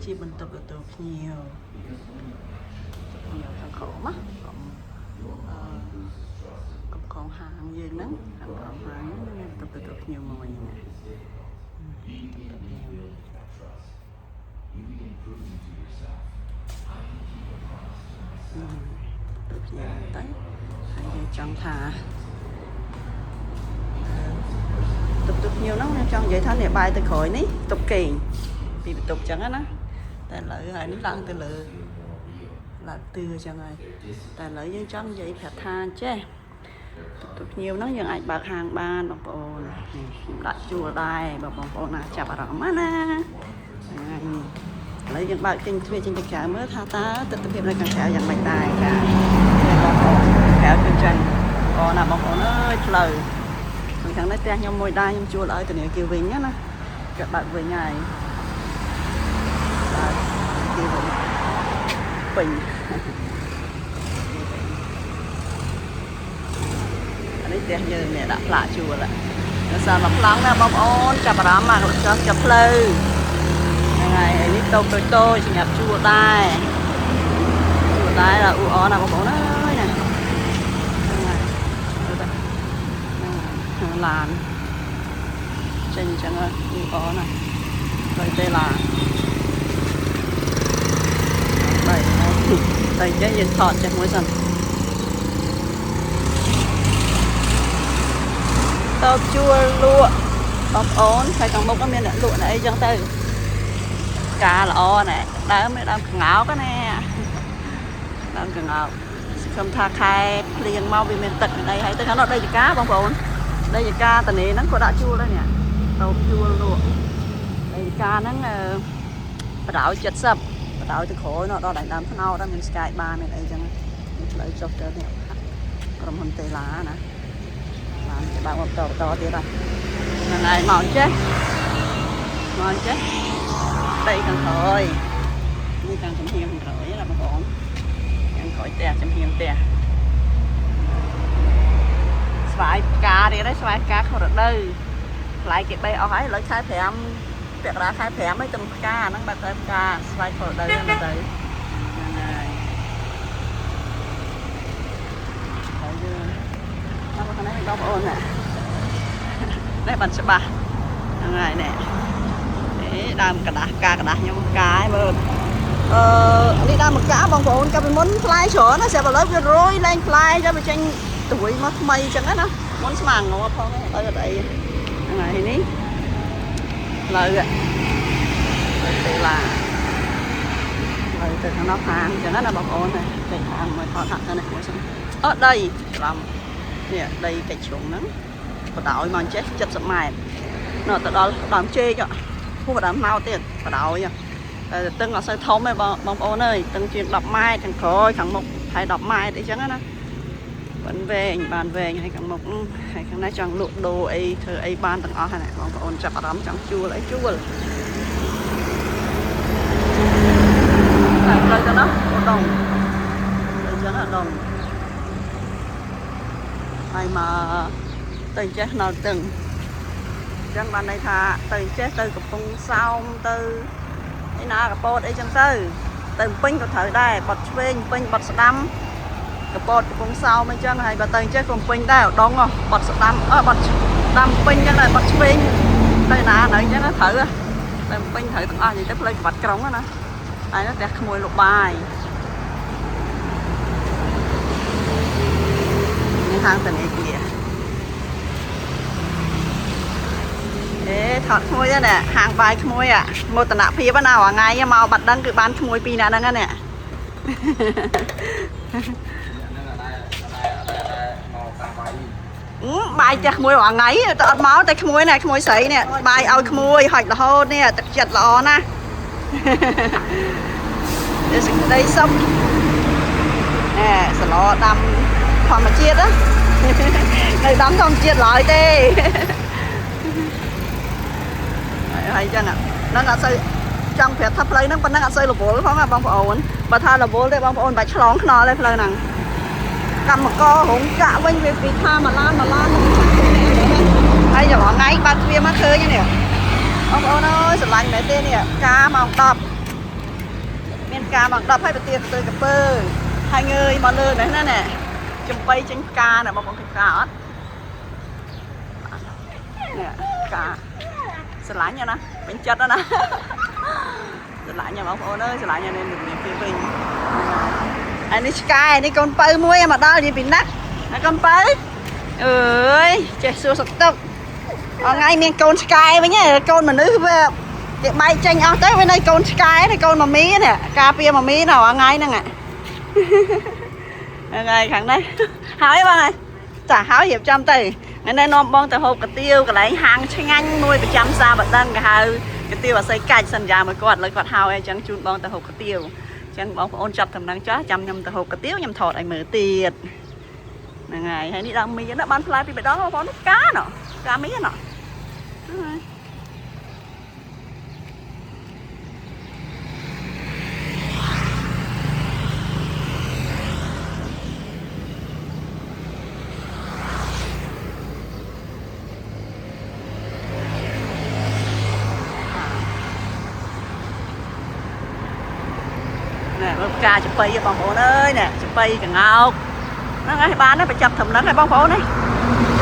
ជាបន្តទៅភ្ញៀវខាងក្រោមណាកំកងហាងយើងហ្នឹងខាងក្រោមហាងហ្នឹងទៅភ្ញៀវមួយណាទៅភ្ញៀវទៅហើយយើងចង់ថាទៅភ្ញៀវហ្នឹងចង់និយាយថានេះបាយទៅក្រោយនេះតុបគេងពីបន្ទប់ចឹងណាតែឥឡូវហើយនេះឡើងទៅលើឡើងទឿចឹងហើយតែឥឡូវយើងចង់និយាយប្រាប់ថាចេះទៅភ្ញៀវហ្នឹងយើងអាចបើកហាងបានបងប្អូនខ្ញុំដាក់ជួលដែរបងប្អូនណាចាប់អារម្មណ៍ណាឥឡូវយើងបើកចេញទ្វារចេញទៅក្រៅមើលថាតើទស្សនវិជ្ជានៅខាងក្រៅយ៉ាងម៉េចដែរចាបងប្អូនក្រៅទៅចឹងអូណាបងប្អូនអើយផ្លូវខាងនេះផ្ទះខ្ញុំមួយដែរខ្ញុំជួលឲ្យធនាគារវិញណាគាត់បើកវិញហើយបើកគេវិញពេញអានេះផ្ទះយើងនេះដាក់ផ្លាកជួលដល់សារមកប្លង់ណាបងប្អូនចាប់អារម្មណ៍មកចោះចាប់ផ្លូវហ្នឹងហើយនេះតូចតូចសម្រាប់ជួលដែរlà u ó nàoបងប្អូនអើយណាឡានចេញចឹងអ៊ូអណាទៅទេឡានទៅចេះយើងថតចេះមួយសិនតើជួលលក់បងប្អូនហើយខាងមុខក៏មានអ្នកលក់ណែអីចឹងទៅការល្អណែដើមក្ងោកណាដើមកង្អោបខ្ញុំថាខែភ្លៀងមកវាមានទឹកមានអីហើយទៅខាងនោះដីចកាបងប្អូនដីចកាតានីហ្នឹងក៏ដាក់ជួលដែរនេះតោបជួលលក់ដីចកាហ្នឹងបដៅ70បដៅទៅក្រោយនោះដល់ដើមថ្នោតមានស្កាយបានមានអីចឹងផ្លូវចុះទៅនេះក្រុមហ៊ុនតេឡាណាបានគេបើកមកបន្តទៀតហើយហ្នឹងហើយមកចេះដីខាងក្រោយនេះខាងចំហៀងខាងក្រោយណាបងប្អូនក្រោយផ្ទះចំហៀងផ្ទះស្វាយផ្កាទៀតហើយស្វាយផ្កាក្នុងរដូវថ្លៃគេបេអស់ហើយឥឡូវខែ5ពាក់កណ្ដាលខែ5ហើយទៅផ្កាហ្នឹងបើទៅផ្កាស្វាយក្នុងរដូវហ្នឹងទៅហ្នឹងហើយហើយយើងមកខាងនេះបងប្អូនណានេះបានច្បាស់ហ្នឹងហើយនេះដើមកដាស់ផ្កាកដាស់ខ្ញុំផ្កាឲ្យមើលនេះដើមម្កាបងប្អូនកាលពីមុនផ្លែច្រើនណាស្រាប់ឥឡូវវារយឡើងផ្លែចាំវាចេញត្រួយមកថ្មីអញ្ចឹងណាមុនស្មាងងផងឥឡូវអត់អីហ្នឹងហើយនេះផ្លូវទៅឡាផ្លូវទៅខាងនោះខាងអញ្ចឹងណាបងប្អូនចេញខាងមកថតទៅនេះមួយសិនអត់ដីច្រឡំនេះដីកិច្ចជ្រុងហ្នឹងបដ ாய் មកចេះ70ម៉ែត្រនៅទៅដល់ដើមជែកហួសដើមណៅទៀតបដ ாய்តែតឹងអត់សូវធំទេបងប្អូនអើយតឹងជាង10ម៉ែត្រខាងក្រោយខាងមុខហើយ10ម៉ែត្រអីចឹងណាបានវែងហើយខាងមុខហើយខាងនេះចង់លក់ដូរអីធ្វើអីបានទាំងអស់ហ្នឹងបងប្អូនចាប់អារម្មណ៍ចង់ជួលអីជួលតែផ្លូវទៅនោះដងអញ្ចឹងដងហើយមកទៅចេះនៅតឹងអញ្ចឹងបានន័យថាទៅចេះទៅកំពង់សោមទៅឯណាកពតអីចឹងទៅពេញក៏ត្រូវដែរបាត់ឆ្វេងពេញបាត់ស្ដាំកពតកំពង់សោមអីចឹងហើយបើទៅចេះក៏ពេញដែរដងបាត់ស្ដាំបាត់ស្ដាំពេញចឹងដែរបាត់ឆ្វេងទៅណានៅចឹងត្រូវទៅពេញត្រូវទាំងអស់និយាយទៅផ្លូវក្បាត់ក្រុងណាហើយនោះផ្ទះក្មួយលោកបាយនេះហាងធនាគារថតក្មួយណាហាងបាយក្មួយមោទនភាពណារាល់ថ្ងៃមកបាត់ដឹងគឺបានក្មួយពីរនាក់ហ្នឹងណាបាយចាស់ក្មួយរាល់ថ្ងៃទៅអត់មកតែក្មួយណាក្មួយស្រីនេះបាយឲ្យក្មួយហុចរហូតនេះទឹកចិត្តល្អណាស់នេះសេចក្តីសុខសឡដាំធម្មជាតិណានៅដាំធម្មជាតិឡើយទេហើយចឹងហ្នឹងអត់សូវចង់ប្រាប់ថាផ្លូវហ្នឹងប៉ុណ្ណឹងអត់សូវរវល់ផងបងប្អូនបើថារវល់ទេបងប្អូនបាច់ឆ្លងខ្នល់ទេផ្លូវហ្នឹងកម្មកររោងចក្រវិញវាពីថាមួយឡានហើយរាល់ថ្ងៃបើកទ្វារមកឃើញនេះបងប្អូនអើយស្រឡាញ់មែនទេនេះការម៉ោង10 miền ca bằng đập hay bật tiền từ cặp bơ hai người mà lơ đấy nè chụp bay trên ca nè mà còn thịt cá nè cá sờ lại nha nè bánh chất đó nè sờ lại nhà bảo ôn ơi sờ lại nhà nên được miền phía bình anh đi sky đi con bơ mua em mà đau gì bị nát con bơ ơi trời xua sập tóc ở ngay miền con sky với nhá con mà nữ về bay tranh ao tới bên đây con sky này con mà mí nè cà phê mà mí nào ở ngay nè ngay khẳng đấy hỏi băng này chả háo hiệp trăm tỷ ngày nay non bong từ hộp cái tiêu cái lấy hàng tranh anh nuôi bị trăm xa bật đăng cái hào cái tiêu là xây cạnh sân già mới quạt lấy quạt hào ấy chẳng chun bong từ hộp cái tiêu chẳng bong ôn chập thầm năng chó trăm nhầm từ hộp cái tiêu nhầm thọt anh mở tiền ngày hay đi đang mì nó bán fly vì đó có nước cá nọ cá mía nọ nè bông ca chụp bay với bông phố ơi nè chụp bay cả ngọc nó ngay bán nó phải chập thầm nó ngay bông phố này